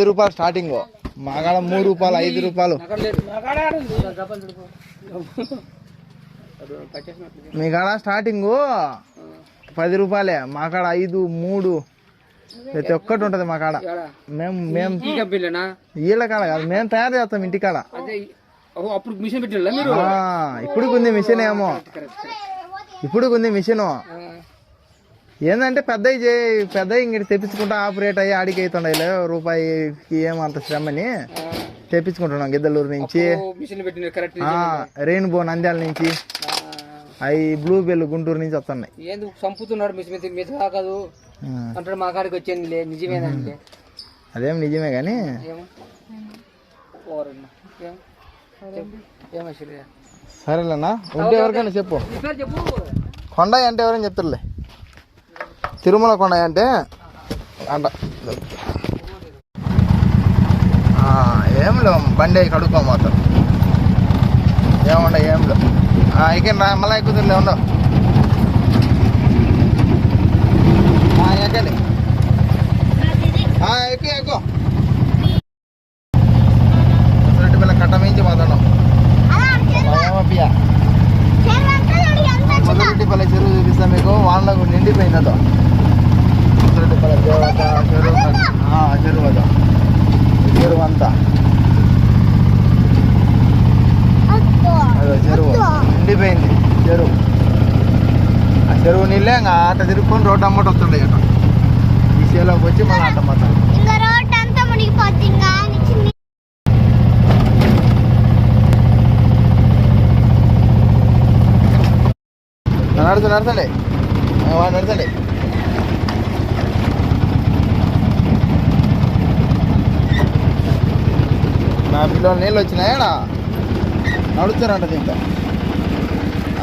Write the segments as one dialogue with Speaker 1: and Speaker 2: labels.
Speaker 1: రూపాయలు స్టార్టింగ్, మాకాడ 3 రూపాయలు 5 రూపాయలు. మీ కాడ స్టార్టింగ్ 10 రూపాయలే, మాకాడ 5, 3 ప్రతి ఒక్కటి ఉంటది మా కాడ. మేము వీళ్ళ కాడ కాదు, మేము తయారు చేస్తాం ఇంటికాడ. ఇప్పుడు ఉంది మిషన్ ఏమో, ఇప్పుడు ఉంది మిషన్. ఏంటంటే పెద్దవి ఇంక తెప్పించుకుంటా ఆపరేట్ అయ్యి ఆడికి అవుతుండే రూపాయికి ఏమంత శ్రమని తెప్పించుకుంటున్నాం. గిద్దలూరు నుంచి, రెయిన్బో నంద్యాల నుంచి, అవి బ్లూ బెల్ గుంటూరు నుంచి వస్తున్నాయి.
Speaker 2: చంపుతున్నాడు అంటాడు, మా కాడికి వచ్చేది నిజమేనండి.
Speaker 1: అదేం నిజమే కానీ సరేలేనా. ఉంటే ఎవరికైనా చెప్పు. కొండ అంటే ఎవరైనా చెప్తారులే. తిరుమల కొండ అంటే అంట ఏం లేవు, బండి కడుక్కో మాత్రం ఏముండ ఏం లేవు. ఇక్కడ రా, మళ్ళీ ఎక్కుతులే ఉండవు. ఎక్కండి, ఎక్కువ పిల్ల కట్ట మించి మాట్లాడడం. ముసరెడ్డిపల్లి చెరువు చూపిస్తా మీకు. వాళ్ళకు నిండిపోయింది అదో ముసరెడ్డిపల్లి దేవత చెరువు అదో, చెరువు అంతా అదో చెరువు నిండిపోయింది. చెరువు ఆ చెరువు నీళ్ళే ఇంకా ఆట తిరుక్కొని రోడ్డు అమ్మట వస్తుండే. అట ఈ చేలోకి వచ్చి మన ఆట మొత్తం నడతండి వాడు నడతండి. నా పిల్లలు నీళ్ళు వచ్చినాయా నడుస్తారంటది ఇంకా.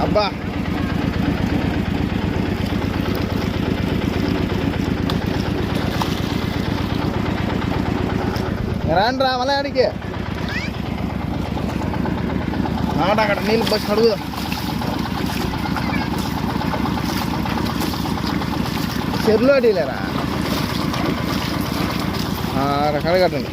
Speaker 1: అబ్బా రాండి రా మళ్ళీ అడిగి అక్కడ నీళ్ళు బస్సు అడుగుదాం. చెరువులో అడిగలేరా కడగట్టండి.